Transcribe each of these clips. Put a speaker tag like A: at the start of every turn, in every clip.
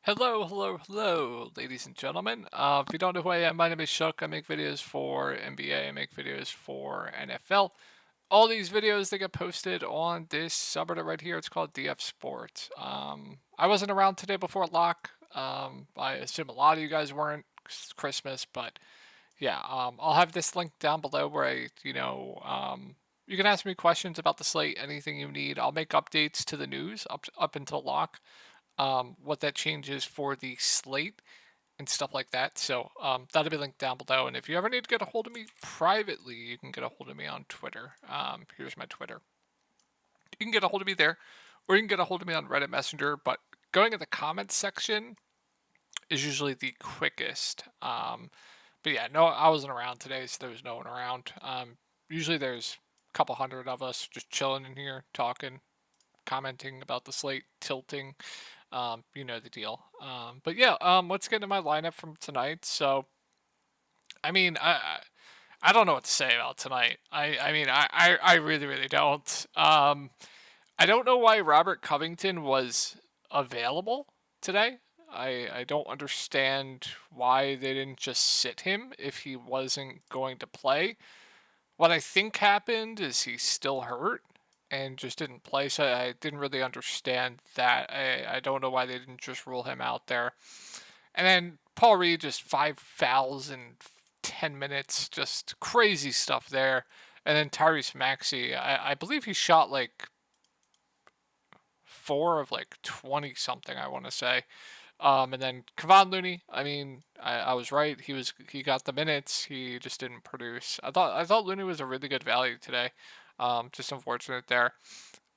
A: Hello, ladies and gentlemen. If you don't know who I am, my name is Chuck. I make videos for NBA. I make videos for NFL. All these videos they get posted on this subreddit right here. It's called DF Sports. I wasn't around today before lock. I assume a lot of you guys weren't. 'Cause it's Christmas, but yeah. I'll have this link down below where you can ask me questions about the slate, anything you need. I'll make updates to the news up until lock, what that changes for the slate and stuff like that. So that'll be linked down below. And if you ever need to get a hold of me privately, you can get a hold of me on Twitter. Here's my Twitter. You can get a hold of me there, or you can get a hold of me on Reddit Messenger. But going in the comments section is usually the quickest. But yeah, no, I wasn't around today, so there was no one around. Usually there's a couple hundred of us just chilling in here, talking, commenting about the slate, tilting. You know the deal. But yeah, let's get into my lineup from tonight. So, I mean, I don't know what to say about tonight. I really don't. I don't know why Robert Covington was available today. I don't understand why they didn't just sit him if he wasn't going to play. What I think happened is he's still hurt and just didn't play, so I didn't really understand that. I don't know why they didn't just rule him out there. And then Paul Reed, just 5 fouls in 10 minutes, just crazy stuff there. And then Tyrese Maxey, I believe he shot like 4 of like 20 something, I want to say. And then Kevon Looney, I was right. He got the minutes. He just didn't produce. I thought Looney was a really good value today. Just unfortunate there.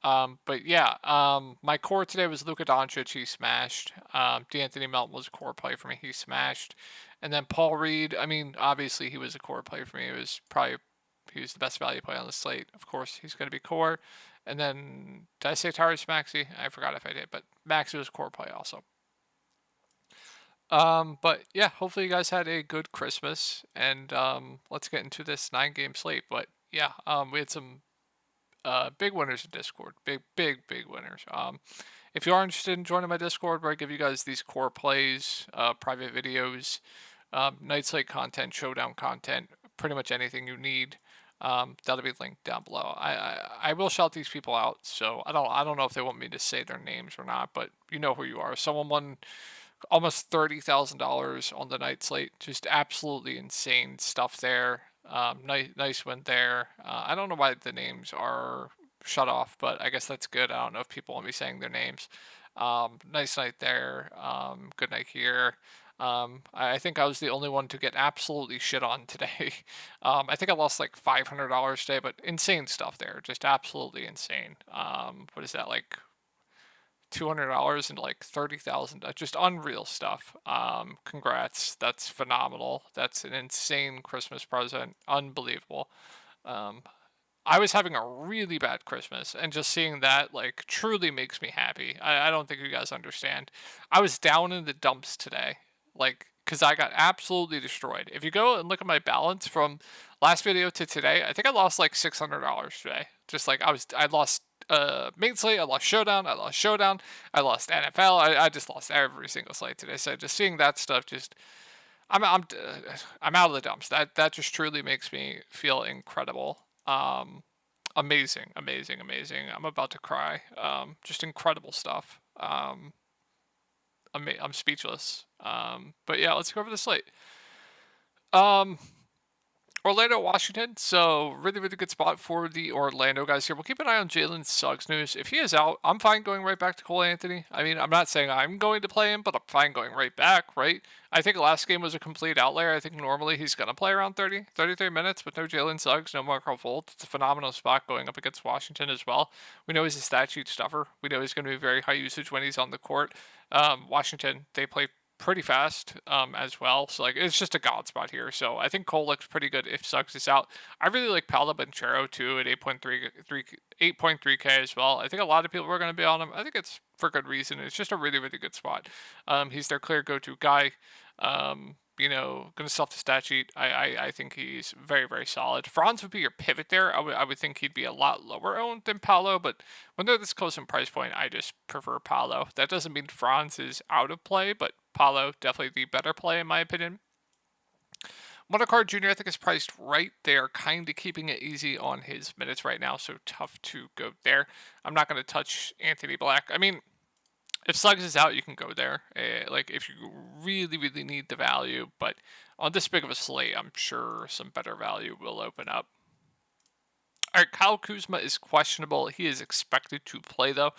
A: But yeah, my core today was Luka Doncic. He smashed. D'Anthony Melton was a core play for me. He smashed. And then Paul Reed. I mean, obviously he was a core play for me. He was the best value play on the slate. Of course, he's going to be core. And then did I say Tyrese Maxey? I forgot if I did, but Maxey was core play also. But yeah, hopefully you guys had a good Christmas, and let's get into this 9 game slate. But yeah, we had some big winners in Discord, big winners. If you are interested in joining my Discord, where I give you guys these core plays, private videos, night slate content, showdown content, pretty much anything you need. That'll be linked down below. I will shout these people out, so I don't know if they want me to say their names or not, but you know who you are. Someone won almost $30,000 on the night slate. Just absolutely insane stuff there. Nice win there. I don't know why the names are shut off, but I guess that's good. I don't know if people want me saying their names. Nice night there. Good night here. I think I was the only one to get absolutely shit on today. I think I lost like $500 today, but insane stuff there. Just absolutely insane. What is that, like $200 into like 30,000? Just unreal stuff. Congrats, that's phenomenal. That's an insane Christmas present. Unbelievable. Um, I was having a really bad Christmas, and just seeing that like truly makes me happy. I don't think you guys understand. I was down in the dumps today, like because I got absolutely destroyed. If you go and look at my balance from last video to today, I think I lost like $600 today. Just like I lost main slate, I lost showdown, I lost NFL, I just lost every single slate today. So just seeing that stuff, just I'm out of the dumps. That just truly makes me feel incredible. Amazing. I'm about to cry. Just incredible stuff. I'm speechless. But yeah, let's go over the slate. Um, Orlando, Washington. So really good spot for the Orlando guys here. We'll keep an eye on Jalen Suggs news. If he is out, I'm fine going right back to Cole Anthony. I mean, I'm not saying I'm going to play him, but I'm fine going right back, right? I think last game was a complete outlier. I think normally he's going to play around 33 minutes with no Jalen Suggs, no Marco Volt. It's a phenomenal spot going up against Washington as well. We know he's a stat sheet stuffer. We know he's going to be very high usage when he's on the court. Washington, they play pretty fast as well. So like it's just a god spot here. So I think Cole looks pretty good if Suggs is out. I really like Paolo Banchero too at 8.3K as well. I think a lot of people are going to be on him. I think it's for good reason. It's just a really, really good spot. He's their clear go-to guy. Gonna stuff the stat sheet. I think he's very, very solid. Franz would be your pivot there. I would think he'd be a lot lower owned than Paolo, but when they're this close in price point, I just prefer Paolo. That doesn't mean Franz is out of play, but Paolo definitely the better play in my opinion. Motorcard Jr. I think is priced right. They are kind of keeping it easy on his minutes right now, so tough to go there. I'm not going to touch Anthony Black. I mean, if Suggs is out, you can go there. Like if you really, really need the value, but on this big of a slate, I'm sure some better value will open up. All right, Kyle Kuzma is questionable. He is expected to play though.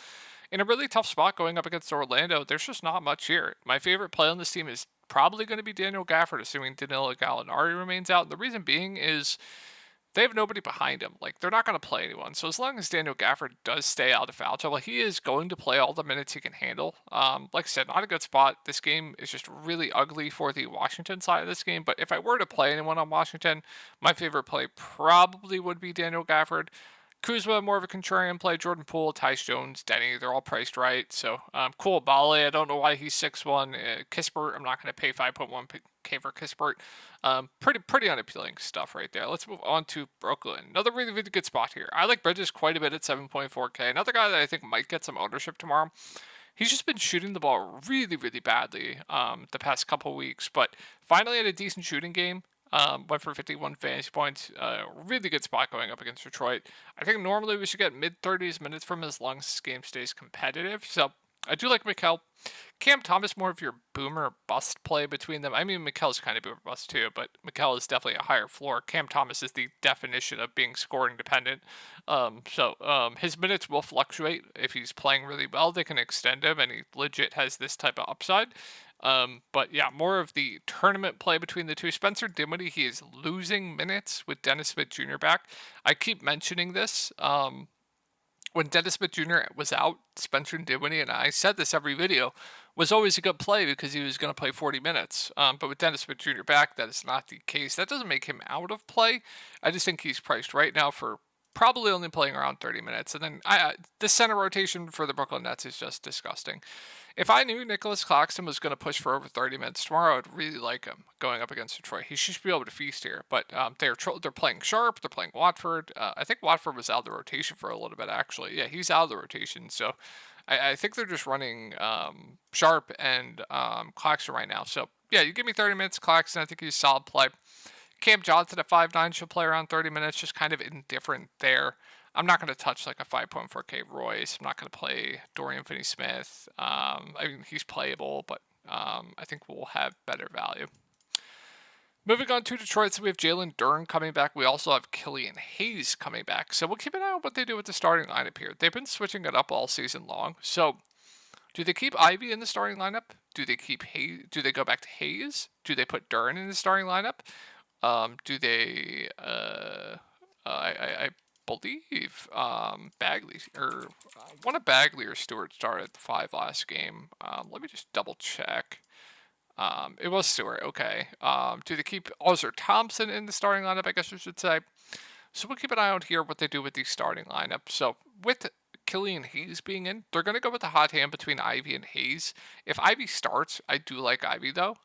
A: In a really tough spot going up against Orlando, there's just not much here. My favorite play on this team is probably going to be Daniel Gafford, assuming Danilo Gallinari remains out. And the reason being is they have nobody behind him. Like, they're not going to play anyone. So as long as Daniel Gafford does stay out of foul trouble, he is going to play all the minutes he can handle. Like I said, not a good spot. This game is just really ugly for the Washington side of this game. But if I were to play anyone on Washington, my favorite play probably would be Daniel Gafford. Kuzma, more of a contrarian play. Jordan Poole, Tyus Jones, Denny, they're all priced right. So, cool. Bale, I don't know why he's 6'1". Kispert, I'm not going to pay 5.1K for Kispert. Pretty unappealing stuff right there. Let's move on to Brooklyn. Another really, really good spot here. I like Bridges quite a bit at 7.4K. Another guy that I think might get some ownership tomorrow. He's just been shooting the ball really, really badly the past couple weeks, but finally had a decent shooting game. Went for 51 fantasy points. Really good spot going up against Detroit. I think normally we should get mid-30s minutes from him as long as this game stays competitive. So I do like Mikal. Cam Thomas, more of your boomer bust play between them. I mean, Mikal's kind of boomer bust too, but Mikal is definitely a higher floor. Cam Thomas is the definition of being scoring dependent. His minutes will fluctuate. If he's playing really well, they can extend him, and he legit has this type of upside. But yeah, more of the tournament play between the two. Spencer Dinwiddie, he is losing minutes with Dennis Smith Jr. back. I keep mentioning this. When Dennis Smith Jr. was out, Spencer Dinwiddie, and I said this every video, was always a good play because he was going to play 40 minutes. But with Dennis Smith Jr. back, that is not the case. That doesn't make him out of play. I just think he's priced right now for probably only playing around 30 minutes. And then the center rotation for the Brooklyn Nets is just disgusting. If I knew Nicholas Claxton was going to push for over 30 minutes tomorrow, I'd really like him going up against Detroit. He should be able to feast here. But they're playing Sharp. They're playing Watford. I think Watford was out of the rotation for a little bit, actually. Yeah, he's out of the rotation. So I think they're just running Sharp and Claxton right now. So, yeah, you give me 30 minutes, Claxton. I think he's a solid play. Cam Johnson at 5'9" should play around 30 minutes, just kind of indifferent there. I'm not going to touch like a 5.4K Royce. I'm not going to play Dorian Finney-Smith. I mean, he's playable, but I think we'll have better value. Moving on to Detroit, so we have Jalen Duren coming back. We also have Killian Hayes coming back. So we'll keep an eye on what they do with the starting lineup here. They've been switching it up all season long. So do they keep Ivy in the starting lineup? Do they keep Hayes? Do they go back to Hayes? Do they put Duren in the starting lineup? Do they? I believe Bagley or one of Bagley or Stewart started at the 5 last game. Let me just double check. It was Stewart. Okay. Do they keep Ozzer Thompson in the starting lineup? I guess I should say. So we'll keep an eye out here what they do with the starting lineup. So with Killian Hayes being in, they're going to go with the hot hand between Ivy and Hayes. If Ivy starts, I do like Ivy though.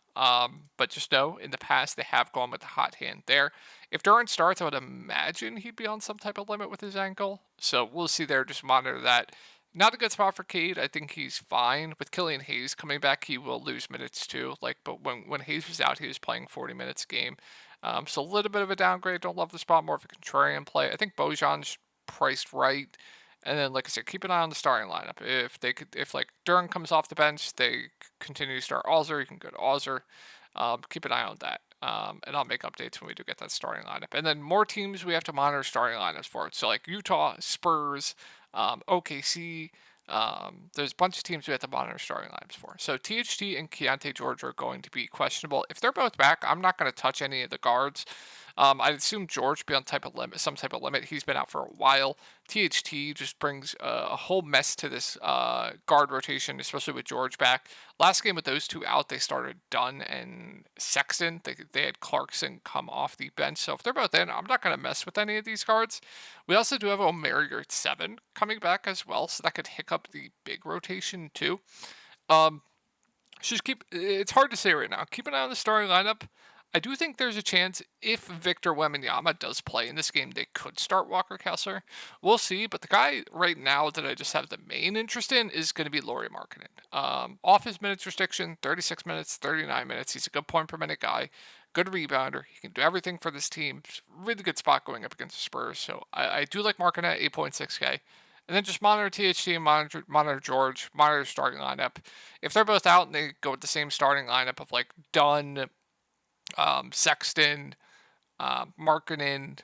A: But just know, in the past, they have gone with the hot hand there. If Duren starts, I would imagine he'd be on some type of limit with his ankle. So we'll see there. Just monitor that. Not a good spot for Cade. I think he's fine. With Killian Hayes coming back, he will lose minutes too. But when Hayes was out, he was playing 40 minutes a game. So a little bit of a downgrade. Don't love the spot. More of a contrarian play. I think Bojan's priced right. And then, like I said, keep an eye on the starting lineup. If Duren comes off the bench, they continue to start Ozzer. You can go to Ozzer. Keep an eye on that. And I'll make updates when we do get that starting lineup. And then more teams we have to monitor starting lineups for. So like Utah, Spurs, OKC. There's a bunch of teams we have to monitor starting lineups for. So THT and Keontae George are going to be questionable. If they're both back, I'm not going to touch any of the guards. I'd assume George be on some type of limit. He's been out for a while. THT just brings a whole mess to this guard rotation, especially with George back. Last game with those two out, they started Dunn and Sexton. They had Clarkson come off the bench. So if they're both in, I'm not going to mess with any of these guards. We also do have O'Mary at 7 coming back as well, so that could hiccup the big rotation too. It's hard to say right now. Keep an eye on the starting lineup. I do think there's a chance if Victor Wembanyama does play in this game, they could start Walker Kessler. We'll see, but the guy right now that I just have the main interest in is going to be Lauri Markkanen. Off his minutes restriction, 36 minutes, 39 minutes. He's a good point per minute guy, good rebounder. He can do everything for this team. Really good spot going up against the Spurs. So I do like Markkanen at 8.6K. And then just monitor THT, monitor George, monitor starting lineup. If they're both out and they go with the same starting lineup of like Dunn, Sexton, Markkanen,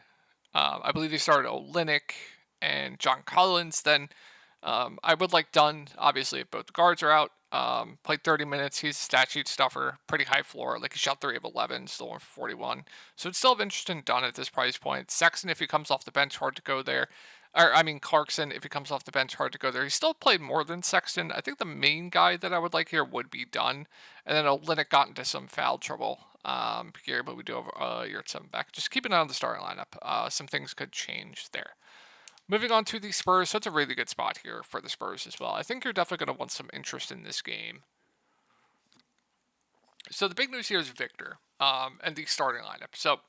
A: I believe they started Olynyk and John Collins, then I would like Dunn, obviously, if both the guards are out. Played 30 minutes. He's a stat sheet stuffer, pretty high floor. Like he shot 3 of 11, still 1 for 41. So it's still of interest in Dunn at this price point. Sexton, if he comes off the bench, hard to go there. Clarkson, if he comes off the bench, hard to go there. He still played more than Sexton. I think the main guy that I would like here would be Dunn. And then Olynyk got into some foul trouble here, but we do have year 7 back. Just keep an eye on the starting lineup. Some things could change there. Moving on to the Spurs, so it's a really good spot here for the Spurs as well. I think you're definitely going to want some interest in this game. So the big news here is Victor and the starting lineup. So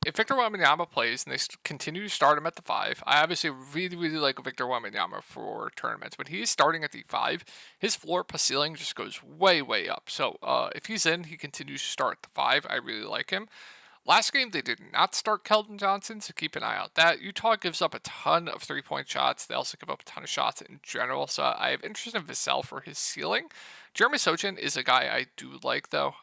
A: if Victor Wembanyama plays and they continue to start him at the 5, I obviously really, really like Victor Wembanyama for tournaments. But he's starting at the 5. His floor plus ceiling just goes way, way up. So if he's in, he continues to start at the 5. I really like him. Last game, they did not start Keldon Johnson, so keep an eye out. That Utah gives up a ton of 3-point shots. They also give up a ton of shots in general, so I have interest in Vassell for his ceiling. Jeremy Sochan is a guy I do like, though,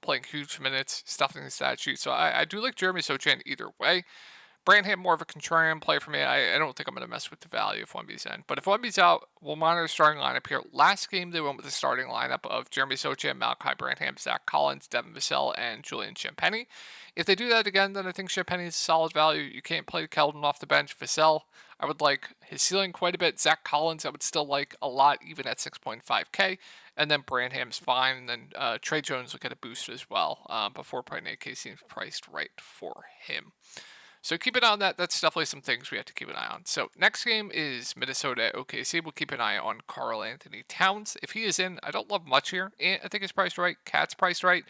A: playing huge minutes, stuffing the stat sheet, so I do like Jeremy Sochan either way. Branham, more of a contrarian play for me. I don't think I'm going to mess with the value if Wemby's in. But if Wemby's out, we'll monitor the starting lineup here. Last game, they went with the starting lineup of Jeremy Sochan, Malachi Branham, Zach Collins, Devin Vassell, and Julian Champagnie. If they do that again, then I think Champagnie is a solid value. You can't play Keldon off the bench. Vassell, I would like his ceiling quite a bit. Zach Collins, I would still like a lot, even at 6.5K. And then Branham's fine. And then Trey Jones will get a boost as well. But 4.8K seems priced right for him. So keep an eye on that. That's definitely some things we have to keep an eye on. So next game is Minnesota at OKC. We'll keep an eye on Karl Anthony Towns. If he is in, I don't love much here. And I think he's priced right. Cat's priced right.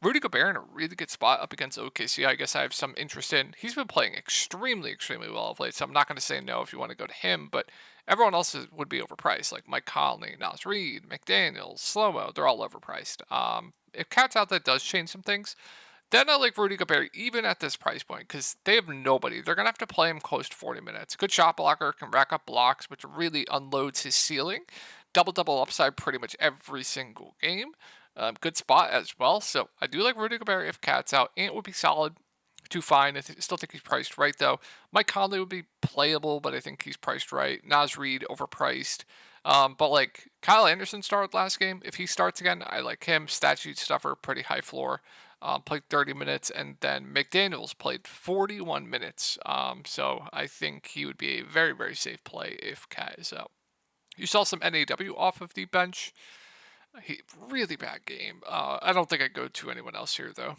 A: Rudy Gobert in a really good spot up against OKC. I guess I have some interest in. He's been playing extremely, extremely well of late. So I'm not going to say no if you want to go to him. But everyone else would be overpriced. Like Mike Conley, Naz Reid, McDaniels, Slow-Mo. They're all overpriced. If Cat's out, that does change some things. Then I like Rudy Gobert even at this price point because they have nobody. They're going to have to play him close to 40 minutes. Good shot blocker, can rack up blocks, which really unloads his ceiling. Double-double upside pretty much every single game. Good spot as well. So I do like Rudy Gobert if Cat's out. Ant would be solid to fine. I still think he's priced right, though. Mike Conley would be playable, but I think he's priced right. Naz Reid, overpriced. But like Kyle Anderson started last game. If he starts again, I like him. Stat sheet stuffer, pretty high floor. Played 30 minutes, and then McDaniels played 41 minutes. So I think he would be a very, very safe play if Cat is out. You saw some NAW off of the bench. Really bad game. I don't think I'd go to anyone else here, though.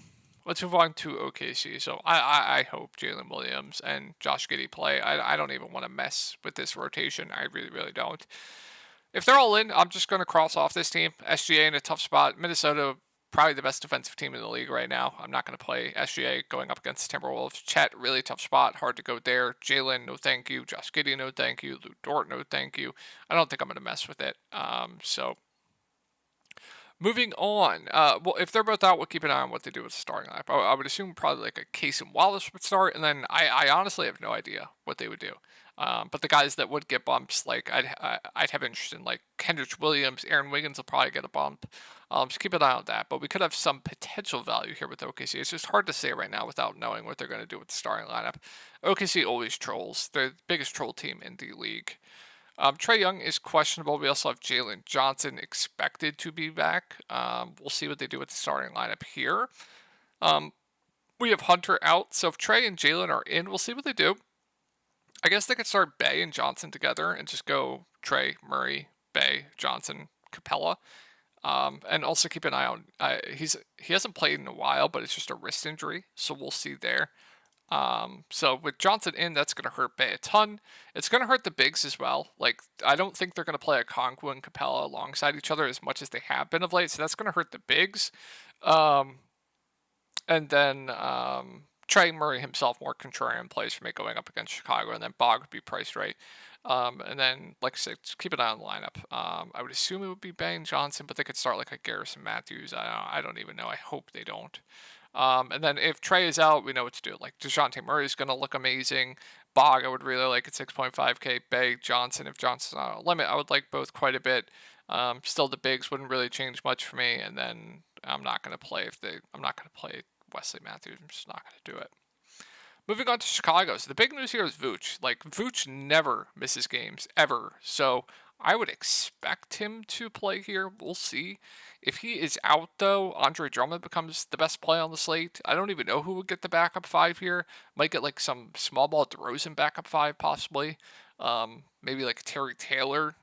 A: Let's move on to OKC. So I hope Jalen Williams and Josh Giddey play. I don't even want to mess with this rotation. I really, really don't. If they're all in, I'm just going to cross off this team. SGA in a tough spot. Minnesota, probably the best defensive team in the league right now. I'm not going to play SGA going up against Timberwolves. Chet, really tough spot. Hard to go there. Jalen, no thank you. Josh Giddey, no thank you. Lou Dort, no thank you. I don't think I'm going to mess with it. So moving on. Well, if they're both out, we'll keep an eye on what they do with the starting lineup. I would assume probably like a Casey Wallace would start, and then I honestly have no idea what they would do. But the guys that would get bumps, like I'd have interest in, like Kendrick Williams, Aaron Wiggins will probably get a bump. So keep an eye on that. But we could have some potential value here with OKC. It's just hard to say right now without knowing what they're going to do with the starting lineup. OKC always trolls. They're the biggest troll team in the league. Trae Young is questionable. We also have Jalen Johnson expected to be back. We'll see what they do with the starting lineup here. We have Hunter out, so if Trey and Jalen are in, we'll see what they do. I guess they could start Bay and Johnson together and just go Trey, Murray, Bay, Johnson, Capella. And also keep an eye on he hasn't played in a while, but it's just a wrist injury, so we'll see there. So with Johnson in, that's going to hurt Bay a ton. It's going to hurt the bigs as well. Like, I don't think they're going to play a Okonkwo and Capella alongside each other as much as they have been of late. So that's going to hurt the bigs. Um, and then Trey Murray himself, more contrarian plays for me going up against Chicago, and then Bog would be priced right. And then, like I said, just keep an eye on the lineup. I would assume it would be Bane Johnson, but they could start like a Garrison Matthews. I don't even know. I hope they don't. And then if Trey is out, we know what to do. Like DeJounte Murray is going to look amazing. Bog, I would really like at 6.5K. Bay Johnson, if Johnson's not a limit, I would like both quite a bit. Still, the bigs wouldn't really change much for me. And then I'm not going to play I'm not going to play Wesley Matthews. I'm just not going to do it. Moving on to Chicago. So the big news here is Vooch. Like, Vooch never misses games, ever. So I would expect him to play here. We'll see. If he is out, though, Andre Drummond becomes the best play on the slate. I don't even know who would get the backup 5 here. Might get, like, some small ball DeRozan backup 5, possibly. Maybe, like, Terry Taylor.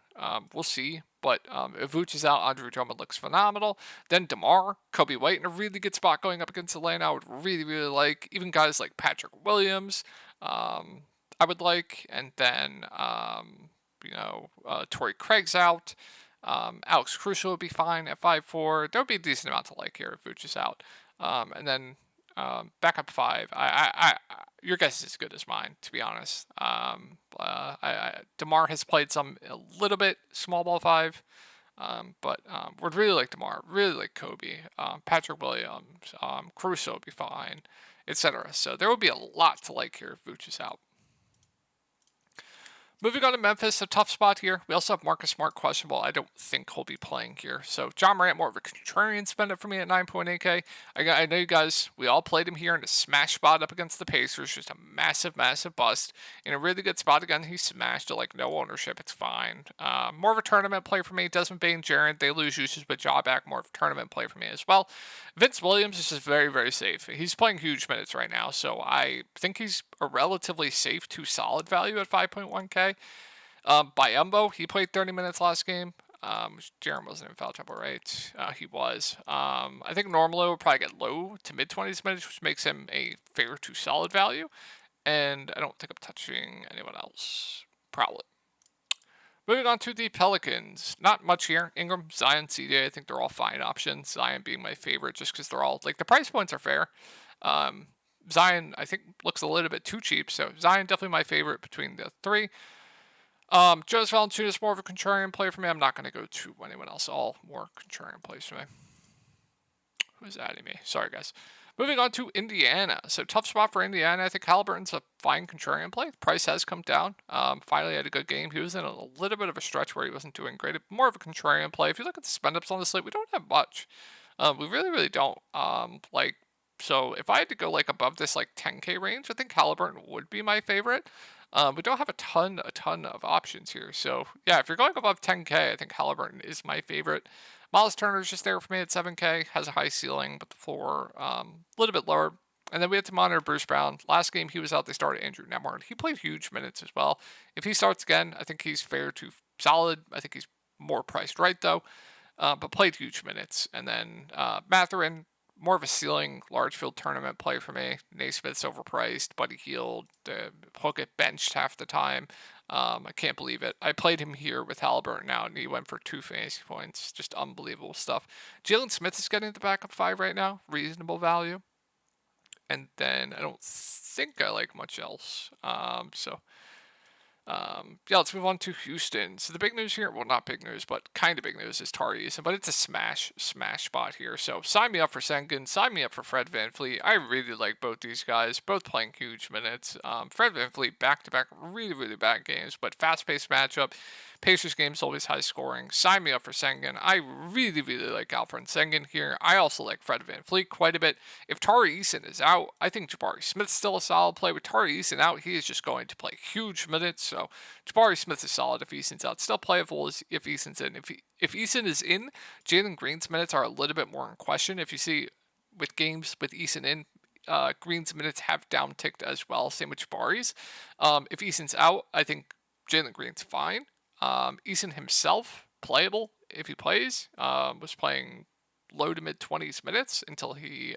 A: We'll see. But if Vooch is out, Andre Drummond looks phenomenal. Then DeMar, Kobe White in a really good spot going up against Atlanta. I would really, really like. Even guys like Patrick Williams, I would like. And then, Torrey Craig's out. Alex Caruso would be fine at 5'4". There would be a decent amount to like here if Vooch is out. And then backup 5. Your guess is as good as mine, to be honest. DeMar has played a little bit small ball 5, but would really like DeMar, really like Kobe, Patrick Williams, Caruso would be fine, etc. So there would be a lot to like here if Vooch is out. Moving on to Memphis, a tough spot here. We also have Marcus Smart questionable. I don't think he'll be playing here. So John Morant, more of a contrarian spend it for me at 9.8K. I know you guys, we all played him here in a smash spot up against the Pacers. Just a massive, massive bust. In a really good spot again, he smashed it like no ownership. It's fine. More of a tournament play for me. Desmond Bane, Jaren, they lose usage, but jaw back, more of a tournament play for me as well. Vince Williams is just very, very safe. He's playing huge minutes right now, so I think he's a relatively safe to solid value at 5.1K. Biombo, he played 30 minutes last game. Jaren wasn't in foul trouble, right? He was. I think normally will probably get low to mid-20s minutes, which makes him a fair to solid value. And I don't think I'm touching anyone else. Probably. Moving on to the Pelicans. Not much here. Ingram, Zion, CJ, I think they're all fine options. Zion being my favorite just because they're all, like, the price points are fair. Zion, I think, looks a little bit too cheap. So Zion, definitely my favorite between the 3. Jonas Valanciunas, more of a contrarian play for me. I'm not going to go to anyone else. All more contrarian plays for me. Who's adding me? Sorry, guys. Moving on to Indiana. So tough spot for Indiana. I think Halliburton's a fine contrarian play. The price has come down. Finally had a good game. He was in a little bit of a stretch where he wasn't doing great. More of a contrarian play. If you look at the spend ups on the slate, we don't have much. We really, really don't. So if I had to go like above this like 10K range, I think Halliburton would be my favorite. We don't have a ton of options here. So yeah, if you're going above 10K, I think Halliburton is my favorite. Miles Turner's just there for me at 7K, has a high ceiling, but the floor a little bit lower. And then we had to monitor Bruce Brown. Last game he was out, they started Andrew Nemhard. He played huge minutes as well. If he starts again, I think he's fair to solid. I think he's more priced right though, but played huge minutes. And then Mathurin, more of a ceiling, large field tournament play for me. Naismith's overpriced. Buddy Hield, he'll get benched half the time. I can't believe it. I played him here with Halliburton now, and he went for 2 fantasy points. Just unbelievable stuff. Jalen Smith is getting the backup 5 right now. Reasonable value. And then I don't think I like much else. Let's move on to Houston. So the big news here, well, not big news, but kind of big news is Tari Eason, but it's a smash spot here. So sign me up for Sengun, sign me up for Fred VanVleet. I really like both these guys, both playing huge minutes. Fred VanVleet back-to-back really, really bad games, but fast-paced matchup. Pacers games always high scoring. Sign me up for Sengun. I really, really like Alperen Sengun here. I also like Fred VanVleet quite a bit. If Tari Eason is out, I think Jabari Smith's still a solid play. With Tari Eason out, he is just going to play huge minutes. So Jabari Smith is solid if Eason's out. Still playable if Eason's in. If Eason is in, Jalen Green's minutes are a little bit more in question. If you see with games with Eason in, Green's minutes have downticked as well. Same with Jabari's. If Eason's out, I think Jalen Green's fine. Eason himself, playable if he plays. Was playing low to mid 20s minutes until he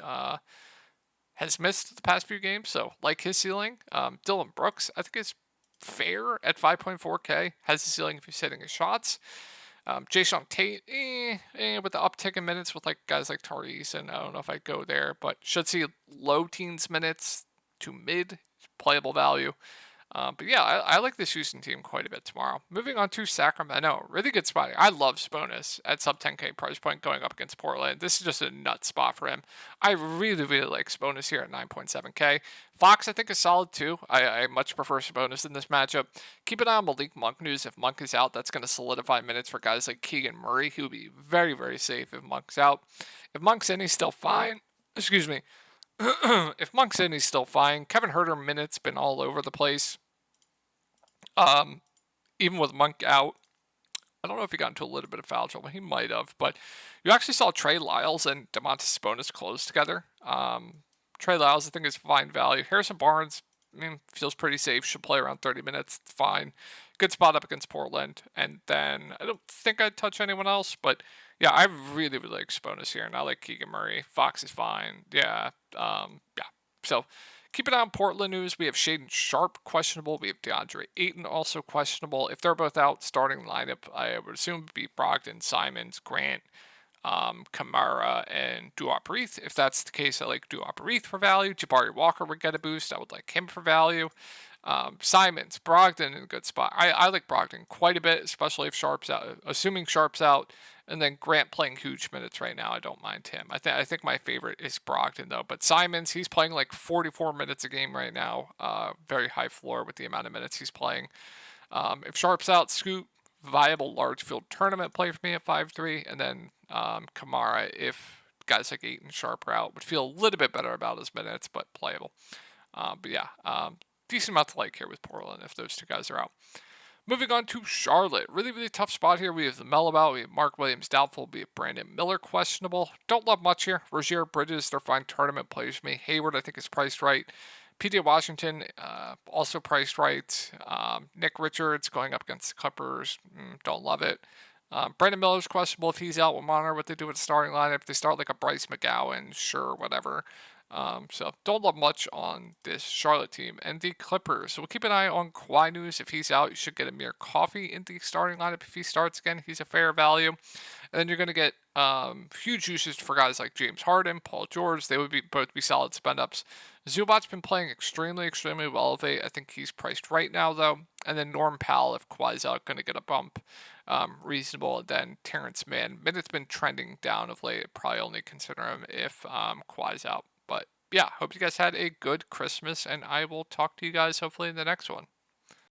A: has missed the past few games. So like his ceiling. Dylan Brooks, I think is fair at 5.4K. Has the ceiling if he's hitting his shots. Jayshawn Tate, with the uptick in minutes with like guys like Tariq, and I don't know if I'd go there, but should see low teens minutes to mid playable value. But yeah, I like this Houston team quite a bit tomorrow. Moving on to Sacramento, really good spot. I love Sabonis at sub 10K price point going up against Portland. This is just a nut spot for him. I really, really like Sabonis here at 9.7K. Fox, I think, is solid too. I much prefer Sabonis in this matchup. Keep an eye on Malik Monk news. If Monk is out, that's going to solidify minutes for guys like Keegan Murray, who will be very, very safe if Monk's out. If Monk's in, he's still fine. Excuse me. If Monk's in, he's still fine. Kevin Huerter minutes been all over the place. Even with Monk out, I don't know if he got into a little bit of foul trouble. He might have, but you actually saw Trey Lyles and Domantas Sabonis close together. Trey Lyles, I think, is fine value. Harrison Barnes, feels pretty safe. Should play around 30 minutes. It's fine. Good spot up against Portland. And then I don't think I'd touch anyone else, but yeah, I really, really like Sabonis here, and I like Keegan Murray. Fox is fine. Yeah. So keep an eye on Portland news. We have Shaedon Sharpe questionable. We have DeAndre Ayton also questionable. If they're both out, starting lineup, I would assume would be Brogdon, Simons, Grant, Kamara, and Duop-Reath. If that's the case, I like Duop-Reath for value. Jabari Walker would get a boost. I would like him for value. Simons, Brogdon in a good spot. I like Brogdon quite a bit, especially if Sharpe's out. Assuming Sharpe's out, and then Grant playing huge minutes right now, I don't mind him. I think my favorite is Brogdon though. But Simons, he's playing like 44 minutes a game right now. Very high floor with the amount of minutes he's playing. If Sharpe's out, Scoot, viable large field tournament play for me at 5.3, and then Kamara, if guys like Ayton and Sharpe are out, would feel a little bit better about his minutes, but playable. Decent amount to like here with Portland if those two guys are out. Moving on to Charlotte. Really, really tough spot here. We have the Melo out. We have Mark Williams doubtful. We have Brandon Miller questionable. Don't love much here. Rozier, Bridges, they're fine tournament plays for me. Hayward, I think, is priced right. P.J. Washington, also priced right. Nick Richards going up against the Clippers. Don't love it. Brandon Miller's questionable. If he's out, we'll monitor what they do with the starting lineup. If they start like a Bryce McGowan, sure, whatever. So don't love much on this Charlotte team. And the Clippers, so we'll keep an eye on Kawhi news. If he's out, you should get Amir Coffey in the starting lineup. If he starts again, he's a fair value. And then you're going to get huge usage for guys like James Harden, Paul George. They would both be solid spend-ups. Zubac's been playing extremely, extremely well of late. I think he's priced right now, though. And then Norm Powell, if Kawhi's out, going to get a bump. Reasonable. And then Terrence Mann. Minutes been trending down of late. Probably only consider him if Kawhi's out. But yeah, hope you guys had a good Christmas, and I will talk to you guys hopefully in the next one.